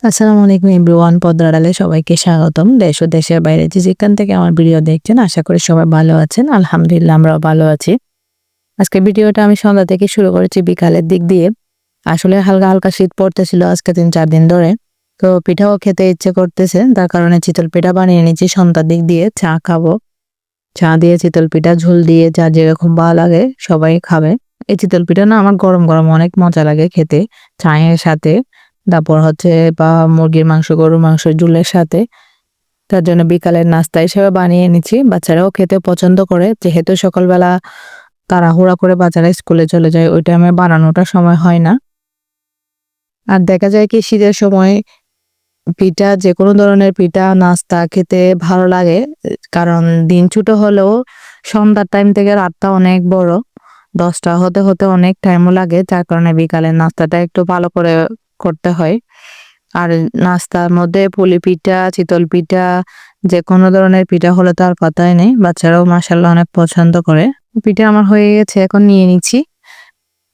আসসালামু আলাইকুম এভরিওয়ান, পদ্মারালে সবাইকে স্বাগতম। দেশ ও দেশের বাইরে যে যেখান থেকে আমার ভিডিও দেখছেন, আশা করি সবাই ভালো আছেন। আলহামদুলিল্লাহ, আমরাও ভালো আছি। আজকে ভিডিওটা আমি সন্ধ্যা থেকে শুরু করেছি, বিকালের দিক দিয়ে। আসলে হালকা হালকা শীত পড়তেছিল আজকে 3-4 দিন ধরে। তো পিঠাও খেতে ইচ্ছে করতেছে, তার কারণে চিতল পিঠা বানিয়ে নিয়েছি সন্ধ্যার দিক দিয়ে। চা খাবো, চা দিয়ে চিতল পিঠা ঝোল দিয়ে, যা যেরকম ভালো লাগে সবাই খাবে। এই চিতল পিঠা না আমার গরম গরম অনেক মজা লাগে খেতে, চায়ের সাথে। তারপর হচ্ছে বা মুরগির মাংস, গরুর মাংস ঝোলের সাথে। তার জন্য বিকালের নাস্তা হিসেবে বানিয়ে এনেছি। বাচ্চারাও খেতে পছন্দ করে, যেহেতু সকালবেলা তাড়াহুড়া করে বাচ্চারা স্কুলে চলে যায়, ওই টাইমে বানানোটা সময় হয় না। আর দেখা যায় কি শীতের সময় পিঠা, যে কোনো ধরনের পিঠা নাস্তা খেতে ভালো লাগে। কারণ দিন ছোট হলেও সন্ধ্যার টাইম থেকে রাতটা অনেক বড়, 10টা হতে হতে অনেক টাইমও লাগে, যার কারণে বিকালের নাস্তাটা একটু ভালো করে করতে হয়। আর নাস্তার মধ্যে পুলি পিঠা, চিতল পিঠা, যে কোনো ধরনের পিঠা হলে তো আর কথাই নেই। বাচ্চারাও মাশাআল্লাহ অনেক পছন্দ করে। পিঠা আমার হয়ে গেছে, এখন নিয়ে নিচ্ছি,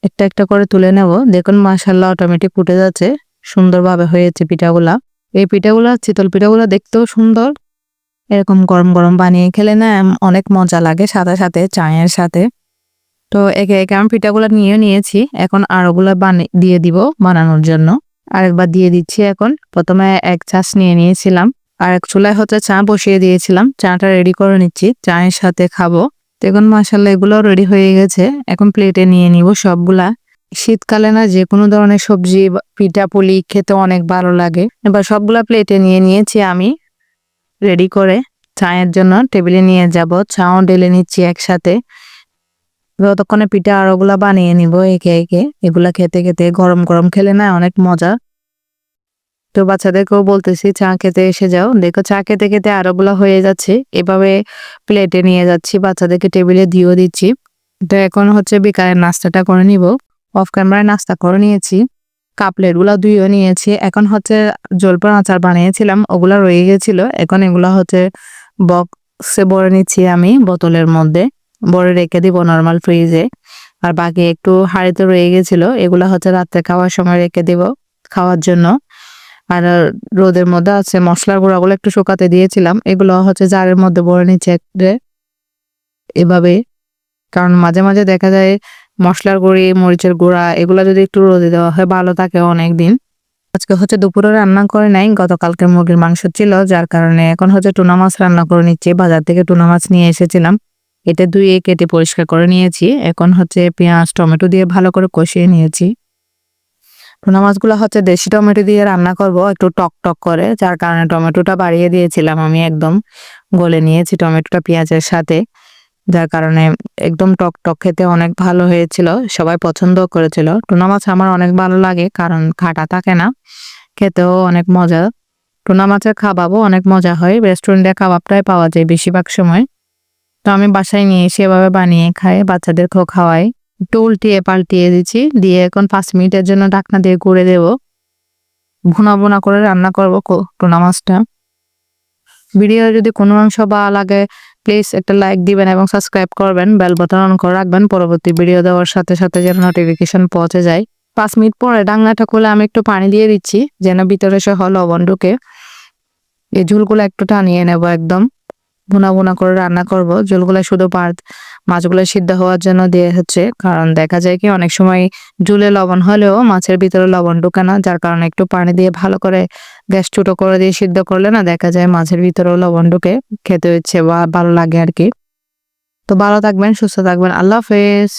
একটা একটা করে তুলে নেব। দেখুন মাশাআল্লাহ অটোমেটিক ফুটে যাচ্ছে, সুন্দরভাবে হয়েছে পিঠাগুলা। এই পিঠাগুলা, চিতল পিঠাগুলা দেখতেও সুন্দর। এরকম গরম গরম বানিয়ে খেলে না অনেক মজা লাগে, সাথে সাথে চায়ের সাথে। তো একে একে আমি পিঠাগুলা নিয়ে নিয়েছি, এখন আরোগুলা দিয়ে দিব বানানোর জন্য। আরেকবার দিয়ে দিচ্ছি। এখন প্রথমে এক চাষ নিয়ে নিয়েছিলাম, আর এক চুলায় হচ্ছে চা বসিয়ে দিয়েছিলাম। চাটা রেডি করে নিচ্ছি, চায়ের সাথে খাবো। দেখুন মাশাআল্লাহ এগুলো রেডি হয়ে গেছে, এখন প্লেটে নিয়ে নিব সবগুলা। শীতকালে না যে কোনো ধরনের সবজি পিঠা পুলি খেতে অনেক ভালো লাগে। এবার সবগুলা প্লেটে নিয়ে নিয়েছি আমি রেডি করে। চায়ের জন্য টেবিলে নিয়ে যাব, চাও ঢেলে নিচ্ছি একসাথে। ততক্ষণে পিঠা আরোগুলা বানিয়ে নিব একে একে। এগুলা খেতে খেতে গরম গরম খেলে না অনেক মজা। তো বাচ্চাদেরকেও বলতেছি চা খেতে এসে যাও। দেখো চা খেতে খেতে আরোগুলা হয়ে যাচ্ছে, এভাবে প্লেটে নিয়ে যাচ্ছি, বাচ্চাদেরকে টেবিলে দিয়েও দিচ্ছি। তো এখন হচ্ছে বিকালের নাস্তাটা করে নিব। অফ ক্যামেরায় নাস্তা করে নিয়েছি, কাপলেট গুলা ধুয়েও নিয়েছি। এখন হচ্ছে জলপান আচার বানিয়েছিলাম, ওগুলা রয়ে গেছিল। এখন এগুলা হচ্ছে বক্সে ভরে নিচ্ছি আমি, বোতলের মধ্যে ভরে রেখে দিব নর্মাল ফ্রিজে। আর বাকি একটু হাঁড়িতে রয়ে গেছিল, এগুলা হচ্ছে রাত্রে খাওয়ার সময় রেখে দিব খাওয়ার জন্য। আর রোদের মধ্যে আছে মশলার গুঁড়াগুলো একটু শুকাতে দিয়েছিলাম, এগুলো হচ্ছে জারের মধ্যে ভরে নিচ্ছে এভাবে। কারণ মাঝে মাঝে দেখা যায় মশলার গুঁড়ি, মরিচের গুঁড়া এগুলো যদি একটু রোদে দেওয়া হয় ভালো থাকে অনেক দিন। আজকে হচ্ছে দুপুরে রান্না করে নাই, গতকালকে মুরগির মাংস ছিল, যার কারণে এখন হচ্ছে টুনা মাছ রান্না করে নিচ্ছি। বাজার থেকে টুনা মাছ নিয়ে এসেছিলাম, এটা ধুয়ে কেটে পরিষ্কার করে নিয়েছি। এখন হচ্ছে পেঁয়াজ টমেটো দিয়ে ভালো করে কষিয়ে নিয়েছি। টুনা মাছগুলো হচ্ছে দেশি টমেটো দিয়ে রান্না করব, একটু টক টক করে, যার কারণে টমেটোটা বাড়িয়ে দিয়েছিলাম আমি, একদম গলে নিয়েছি টমেটোটা পেঁয়াজের সাথে, যার কারণে একদম টক টক খেতে অনেক ভালো হয়েছিল, সবাই পছন্দ করেছিল। টুনা মাছ আমার অনেক ভালো লাগে, কারণ খাটা থাকে না, খেতেও অনেক মজা। টুনা মাছের কাবাবও অনেক মজা হয়, রেস্টুরেন্টে কাবাবটাই পাওয়া যায় বেশিরভাগ সময়। তো আমি বাসায় নিয়ে এসে এভাবে বানিয়ে খাই, বাচ্চাদেরকেও খাওয়াই। একটু উল্টিয়ে পাল্টিয়ে দিচ্ছি, দিয়ে এখন 5 মিনিটের জন্য ঢাকনা দিয়ে করে দেব। ভুনা ভুনা করে রান্না করবো টুনা মাছটা। ভিডিও যদি কোনো অংশ ভালো লাগে প্লিজ একটা লাইক দিবেন এবং সাবস্ক্রাইব করবেন, বেল বাটন অন করে রাখবেন পরবর্তী ভিডিও দেওয়ার সাথে সাথে যেন নোটিফিকেশন পৌঁছে যায়। 5 মিনিট পরে ঢাকনাটা খুলে আমি একটু পানি দিয়ে দিচ্ছি, যেন ভিতরে সহ লবণ ঢুকে। এই ঝোলগুলো একটু টানিয়ে নেব, একদম ভুনা ভুনা করে রান্না করব। ঝোলগুলো শুধু মাছগুলো সিদ্ধ হওয়ার জন্য দিয়ে হচ্ছে, কারণ দেখা যায় কি অনেক সময় ঝোলে লবণ হলেও মাছের ভিতরে লবণ ঢুকে না, যার কারণে একটু পানি দিয়ে ভালো করে গ্যাস ছোট করে দিয়ে সিদ্ধ করলে না দেখা যায় মাছের ভিতরেও লবণ ঢুকে, খেতে হচ্ছে বা ভালো লাগে আর কি। তো ভালো থাকবেন, সুস্থ থাকবেন, আল্লাহ হাফেজ।